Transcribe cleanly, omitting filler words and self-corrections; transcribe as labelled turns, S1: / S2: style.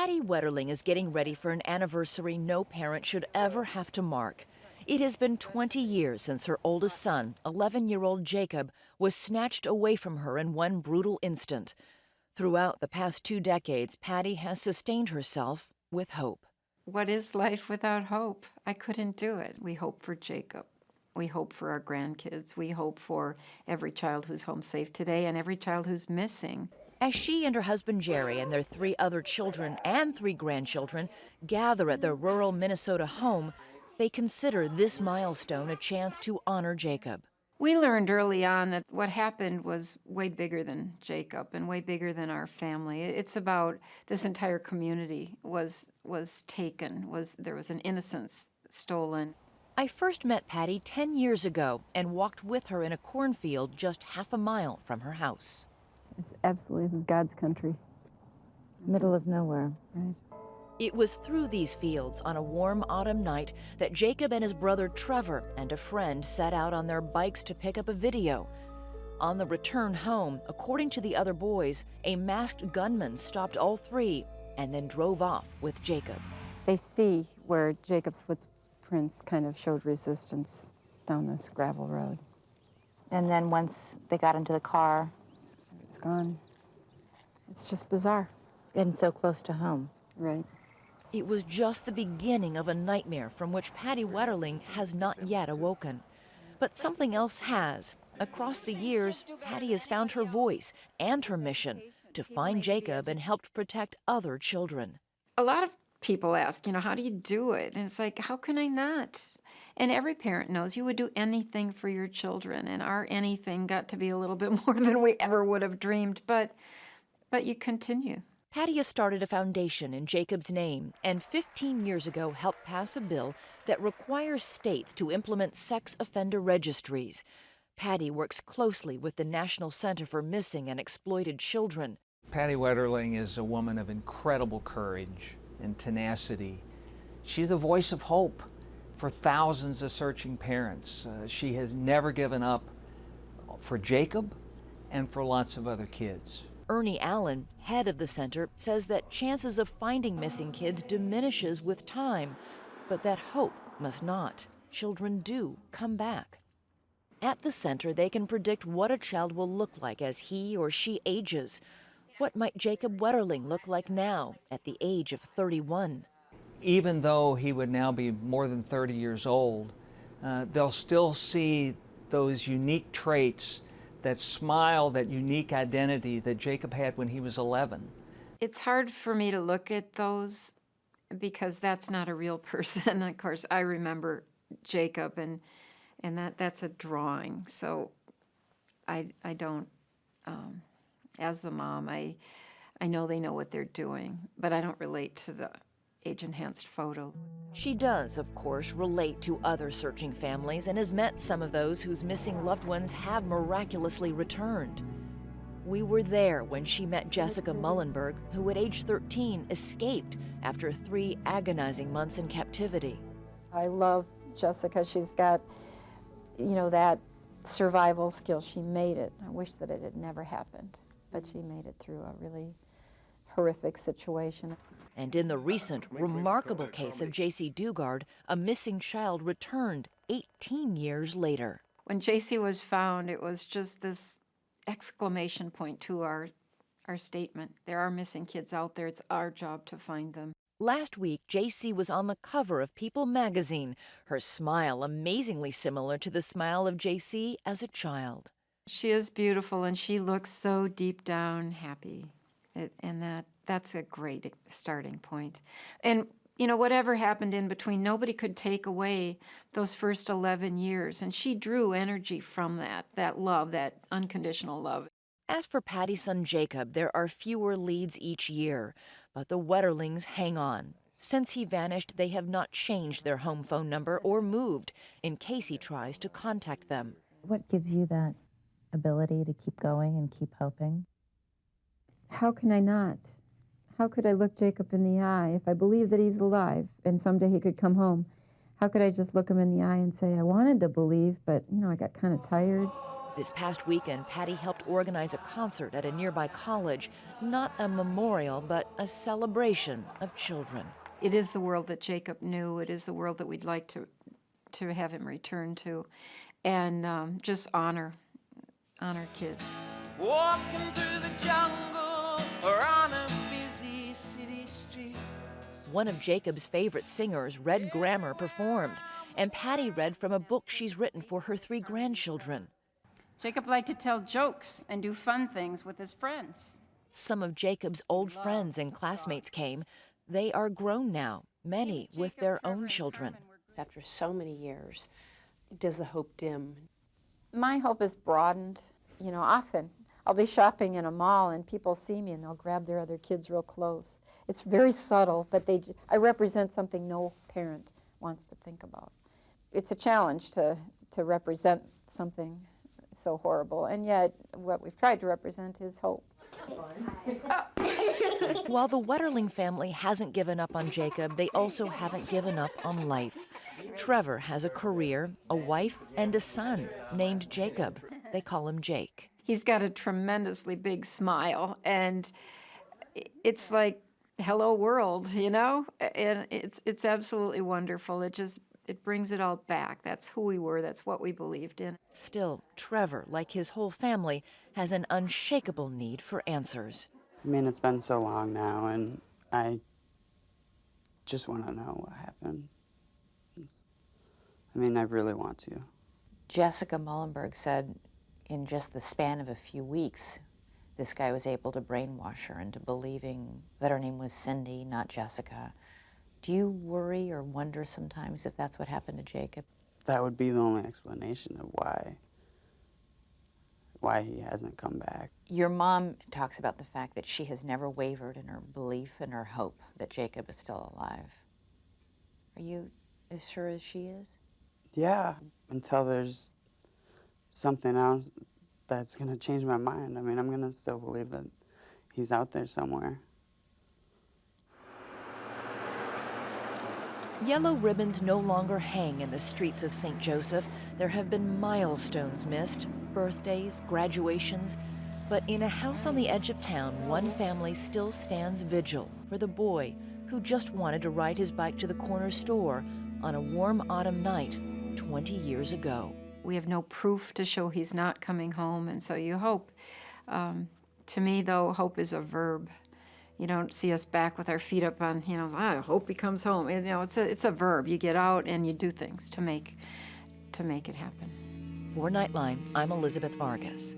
S1: Patty Wetterling is getting ready for an anniversary no parent should ever have to mark. It has been 20 years since her oldest son, 11-year-old Jacob, was snatched away from her in one brutal instant. Throughout the past 2 decades, Patty has sustained herself with hope.
S2: What is life without hope? I couldn't do it. We hope for Jacob. We hope for our grandkids. We hope for every child who's home safe today and every child who's missing.
S1: As she and her husband Jerry and their 3 other children and 3 grandchildren gather at their rural Minnesota home, they consider this milestone a chance to honor Jacob.
S2: We learned early on that what happened was way bigger than Jacob and way bigger than our family. It's about this entire community was taken, there was an innocence stolen.
S1: I first met Patty 10 years ago and walked with her in a cornfield just half a mile from her house.
S3: This is God's country. Middle of nowhere, right?
S1: It was through these fields on a warm autumn night that Jacob and his brother Trevor and a friend set out on their bikes to pick up a video. On the return home, according to the other boys, a masked gunman stopped all 3 and then drove off with Jacob.
S3: They see where Jacob's footprints kind of showed resistance down this gravel road.
S4: And then once they got into the car,
S3: it's gone. It's just bizarre.
S4: getting so close to home.
S3: Right.
S1: It was just the beginning of a nightmare from which Patty Wetterling has not yet awoken. But something else has. Across the years, Patty has found her voice and her mission to find Jacob and help protect other children.
S2: A lot of people ask, how do you do it? And it's like, how can I not? And every parent knows you would do anything for your children, and our anything got to be a little bit more than we ever would have dreamed, but you continue.
S1: Patty has started a foundation in Jacob's name and 15 years ago helped pass a bill that requires states to implement sex offender registries. Patty works closely with the National Center for Missing and Exploited Children.
S5: Patty Wetterling is a woman of incredible courage and tenacity. She's a voice of hope for thousands of searching parents. She has never given up for Jacob and for lots of other kids.
S1: Ernie Allen, head of the center, says that chances of finding missing kids diminishes with time, but that hope must not. Children do come back. At the center, they can predict what a child will look like as he or she ages. What might Jacob Wetterling look like now at the age of 31?
S5: Even though he would now be more than 30 years old, they'll still see those unique traits, that smile, that unique identity that Jacob had when he was 11.
S2: It's hard for me to look at those because that's not a real person. Of course, I remember Jacob, and that's a drawing. So I don't, as a mom, I know they know what they're doing, but I don't relate to the age-enhanced photo.
S1: She does, of course, relate to other searching families and has met some of those whose missing loved ones have miraculously returned. We were there when she met Jessica Mullenberg, who at age 13 escaped after 3 agonizing months in captivity.
S3: I love Jessica. She's got, that survival skill. She made it. I wish that it had never happened, but she made it through a really horrific situation.
S1: And in the recent, remarkable case of J.C. Dugard, a missing child returned 18 years later.
S2: When J.C. was found, it was just this exclamation point to our statement. There are missing kids out there. It's our job to find them.
S1: Last week, J.C. was on the cover of People magazine, her smile amazingly similar to the smile of J.C. as a child.
S2: She is beautiful, and she looks so deep down happy. That's a great starting point. And, whatever happened in between, nobody could take away those first 11 years. And she drew energy from that love, that unconditional love.
S1: As for Patty's son Jacob, there are fewer leads each year, but the Wetterlings hang on. Since he vanished, they have not changed their home phone number or moved in case he tries to contact them.
S4: What gives you that ability to keep going and keep hoping?
S3: How can I not? How could I look Jacob in the eye if I believe that he's alive and someday he could come home? How could I just look him in the eye and say, I wanted to believe, but, I got kind of tired.
S1: This past weekend, Patty helped organize a concert at a nearby college, not a memorial, but a celebration of children.
S2: It is the world that Jacob knew. It is the world that we'd like to have him return to, and just honor kids.
S6: Walking through the jungle or on a busy city street.
S1: One of Jacob's favorite singers, Red Grammer, performed, and Patty read from a book she's written for her 3 grandchildren.
S7: Jacob liked to tell jokes and do fun things with his friends.
S1: Some of Jacob's old friends and classmates came. They are grown now, many with their own children.
S8: After so many years, does the hope dim?
S3: My hope is broadened. You know, often I'll be shopping in a mall and people see me and they'll grab their other kids real close. It's very subtle, but I represent something no parent wants to think about. It's a challenge to represent something so horrible, and yet what we've tried to represent is hope.
S1: While the Wetterling family hasn't given up on Jacob, they also haven't given up on life. Trevor has a career, a wife, and a son named Jacob. They call him Jake.
S2: He's got a tremendously big smile, and it's like, hello world, you know? And it's absolutely wonderful. It brings it all back. That's who we were. That's what we believed in.
S1: Still, Trevor, like his whole family, has an unshakable need for answers.
S9: I mean, it's been so long now, and I just want to know what happened. I mean, I really want to.
S10: Jessica Mullenberg said in just the span of a few weeks, this guy was able to brainwash her into believing that her name was Cindy, not Jessica. Do you worry or wonder sometimes if that's what happened to Jacob?
S9: That would be the only explanation of why he hasn't come back.
S10: Your mom talks about the fact that she has never wavered in her belief and her hope that Jacob is still alive. Are you as sure as she is?
S9: Yeah, until there's something else that's going to change my mind. I mean, I'm going to still believe that he's out there somewhere.
S1: Yellow ribbons no longer hang in the streets of St. Joseph. There have been milestones missed, birthdays, graduations. But in a house on the edge of town, one family still stands vigil for the boy who just wanted to ride his bike to the corner store on a warm autumn night 20 years ago.
S2: We have no proof to show he's not coming home, and so you hope. To me, though, hope is a verb. You don't see us back with our feet up on, I hope he comes home. And, it's a verb. You get out and you do things to make it happen.
S1: For Nightline, I'm Elizabeth Vargas.